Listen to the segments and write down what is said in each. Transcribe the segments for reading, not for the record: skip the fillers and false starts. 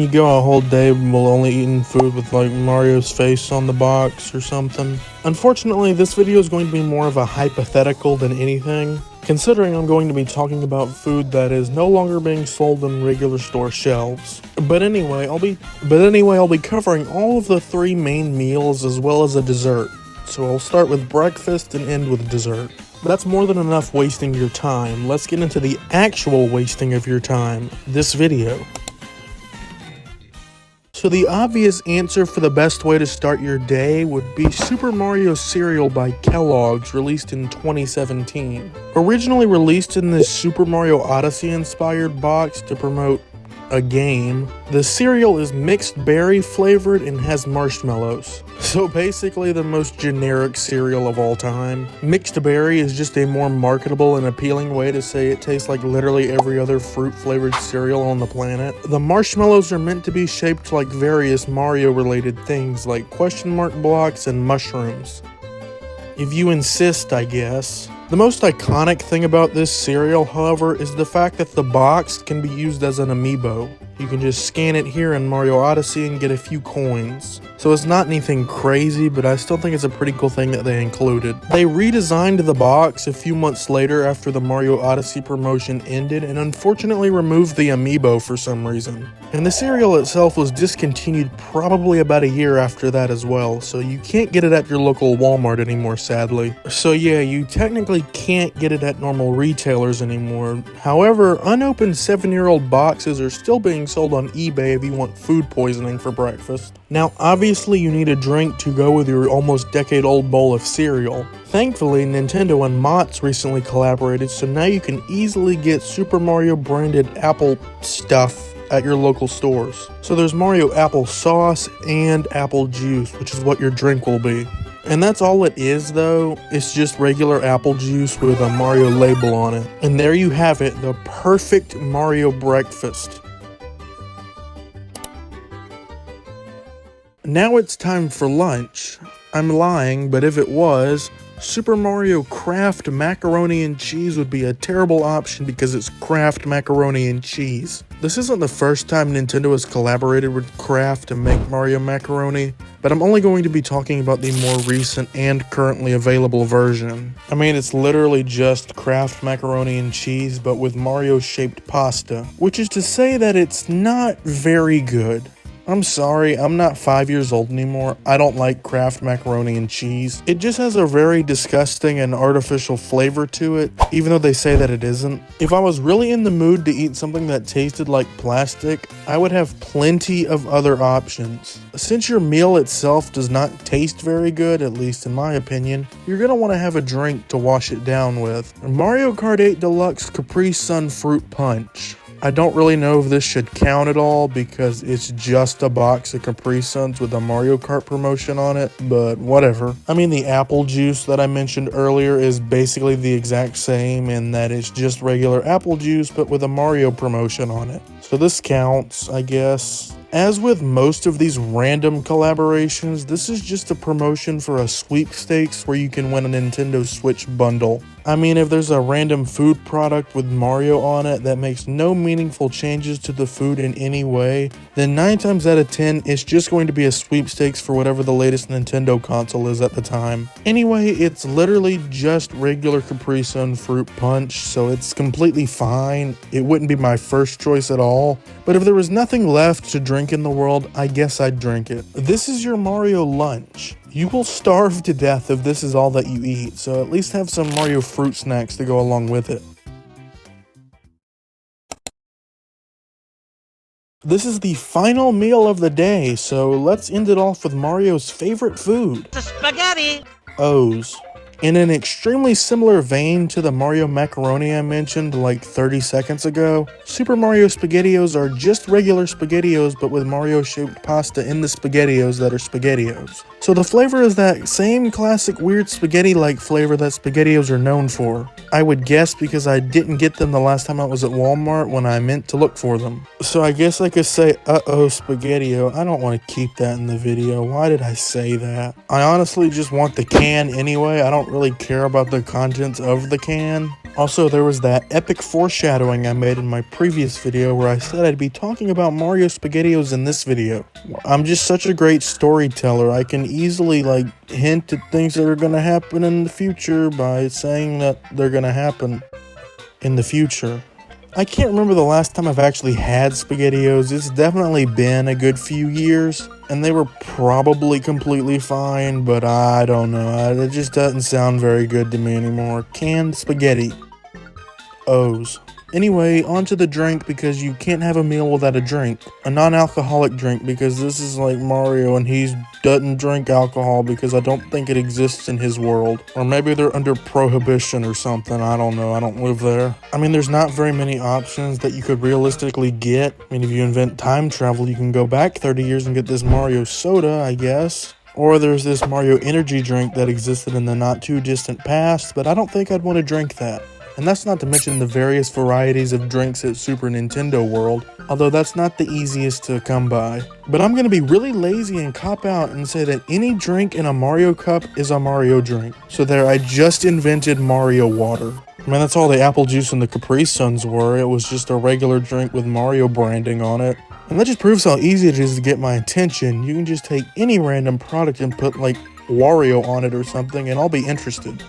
You go a whole day while only eating food with like Mario's face on the box or something. Unfortunately, this video is going to be more of a hypothetical than anything, considering I'm going to be talking about food that is no longer being sold in regular store shelves. But anyway, I'll be covering all of the 3 main meals as well as a dessert. So I'll start with breakfast and end with dessert. That's more than enough wasting your time. Let's get into the actual wasting of your time, this video. So the obvious answer for the best way to start your day would be Super Mario cereal by Kellogg's, released in 2017. Originally released in this Super Mario Odyssey inspired box to promote a game, the cereal is mixed berry flavored and has marshmallows. So basically the most generic cereal of all time. Mixed berry is just a more marketable and appealing way to say it tastes like literally every other fruit flavored cereal on the planet. The marshmallows are meant to be shaped like various Mario related things like question mark blocks and mushrooms. If you insist, I guess. The most iconic thing about this cereal, however, is the fact that the box can be used as an amiibo. You can just scan it here in Mario Odyssey and get a few coins. So it's not anything crazy, but I still think it's a pretty cool thing that they included. They redesigned the box a few months later after the Mario Odyssey promotion ended and unfortunately removed the amiibo for some reason. And the cereal itself was discontinued probably about a year after that as well, so you can't get it at your local Walmart anymore, sadly. So yeah, you technically can't get it at normal retailers anymore. However, unopened 7-year-old boxes are still being sold on eBay if you want food poisoning for breakfast. Now, obviously you need a drink to go with your almost decade-old bowl of cereal. Thankfully, Nintendo and Mott's recently collaborated, so now you can easily get Super Mario branded apple stuff at your local stores. So there's Mario apple sauce and apple juice, which is what your drink will be. And that's all it is though, it's just regular apple juice with a Mario label on it. And there you have it, the perfect Mario breakfast. Now it's time for lunch. I'm lying, but if it was, Super Mario Kraft Macaroni and Cheese would be a terrible option because it's Kraft Macaroni and Cheese. This isn't the first time Nintendo has collaborated with Kraft to make Mario Macaroni, but I'm only going to be talking about the more recent and currently available version. I mean, it's literally just Kraft Macaroni and Cheese, but with Mario-shaped pasta, which is to say that it's not very good. I'm sorry, I'm not 5 years old anymore. I don't like Kraft macaroni and cheese. It just has a very disgusting and artificial flavor to it, even though they say that it isn't. If I was really in the mood to eat something that tasted like plastic, I would have plenty of other options. Since your meal itself does not taste very good, at least in my opinion, you're gonna want to have a drink to wash it down with. Mario Kart 8 Deluxe Capri Sun Fruit Punch. I don't really know if this should count at all because it's just a box of Capri Suns with a Mario Kart promotion on it, but whatever. I mean, the apple juice that I mentioned earlier is basically the exact same in that it's just regular apple juice but with a Mario promotion on it. So this counts, I guess. As with most of these random collaborations, this is just a promotion for a sweepstakes where you can win a Nintendo Switch bundle. I mean, if there's a random food product with Mario on it that makes no meaningful changes to the food in any way, then 9 times out of 10, it's just going to be a sweepstakes for whatever the latest Nintendo console is at the time. Anyway, it's literally just regular Capri Sun Fruit Punch, so it's completely fine. It wouldn't be my first choice at all, but if there was nothing left to drink in the world, I guess I'd drink it. This is your Mario lunch. You will starve to death if this is all that you eat, so at least have some Mario fruit snacks to go along with it. This is the final meal of the day, so let's end it off with Mario's favorite food. The spaghetti! O's. In an extremely similar vein to the Mario macaroni I mentioned like 30 seconds ago, Super Mario SpaghettiOs are just regular SpaghettiOs but with Mario-shaped pasta in the SpaghettiOs that are SpaghettiOs. So the flavor is that same classic weird spaghetti-like flavor that SpaghettiOs are known for. I would guess because I didn't get them the last time I was at Walmart when I meant to look for them. So I guess I could say, uh-oh, SpaghettiO. I don't want to keep that in the video. Why did I say that? I honestly just want the can anyway. I don't don't really care about the contents of the can. Also, there was that epic foreshadowing I made in my previous video where I said I'd be talking about Mario SpaghettiOs in this video. I'm just such a great storyteller. I can easily hint at things that are gonna happen in the future by saying that they're gonna happen in the future. I can't remember the last time I've actually had SpaghettiOs. It's definitely been a good few years, and they were probably completely fine, but I don't know. It just doesn't sound very good to me anymore. Canned spaghetti. O's. Anyway, on to the drink, because you can't have a meal without a drink. A non-alcoholic drink, because this is like Mario and he doesn't drink alcohol because I don't think it exists in his world. Or maybe they're under prohibition or something, I don't know, I don't live there. I mean, there's not very many options that you could realistically get. I mean, if you invent time travel, you can go back 30 years and get this Mario soda, I guess. Or there's this Mario energy drink that existed in the not too distant past, but I don't think I'd want to drink that. And that's not to mention the various varieties of drinks at Super Nintendo World, although that's not the easiest to come by. But I'm going to be really lazy and cop out and say that any drink in a Mario cup is a Mario drink. So there, I just invented Mario water. I mean, that's all the apple juice and the Capri Suns were. It was just a regular drink with Mario branding on it. And that just proves how easy it is to get my attention. You can just take any random product and put Wario on it or something and I'll be interested.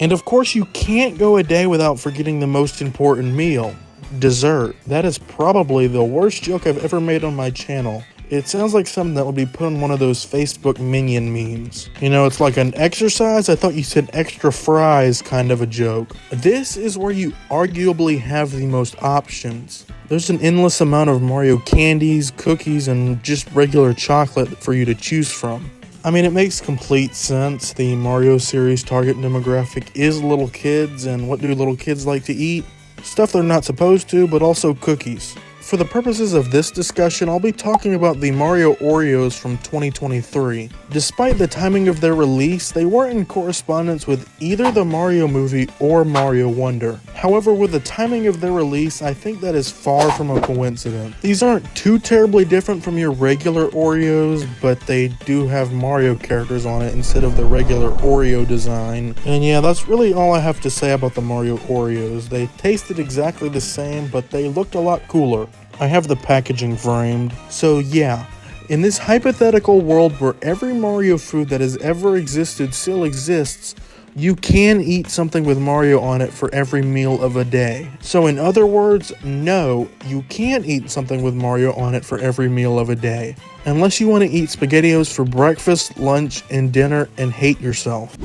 And of course, you can't go a day without forgetting the most important meal, dessert. That is probably the worst joke I've ever made on my channel. It sounds like something that would be put on one of those Facebook Minion memes. You know, it's like an exercise, I thought you said extra fries kind of a joke. This is where you arguably have the most options. There's an endless amount of Mario candies, cookies, and just regular chocolate for you to choose from. I mean, it makes complete sense. The Mario series target demographic is little kids, and what do little kids like to eat? Stuff they're not supposed to, but also cookies. For the purposes of this discussion, I'll be talking about the Mario Oreos from 2023. Despite the timing of their release, they weren't in correspondence with either the Mario movie or Mario Wonder. However, with the timing of their release, I think that is far from a coincidence. These aren't too terribly different from your regular Oreos, but they do have Mario characters on it instead of the regular Oreo design. And yeah, that's really all I have to say about the Mario Oreos. They tasted exactly the same, but they looked a lot cooler. I have the packaging framed. So yeah, in this hypothetical world where every Mario food that has ever existed still exists, you can eat something with Mario on it for every meal of a day. So in other words, no, you can't eat something with Mario on it for every meal of a day. Unless you want to eat SpaghettiOs for breakfast, lunch, and dinner and hate yourself.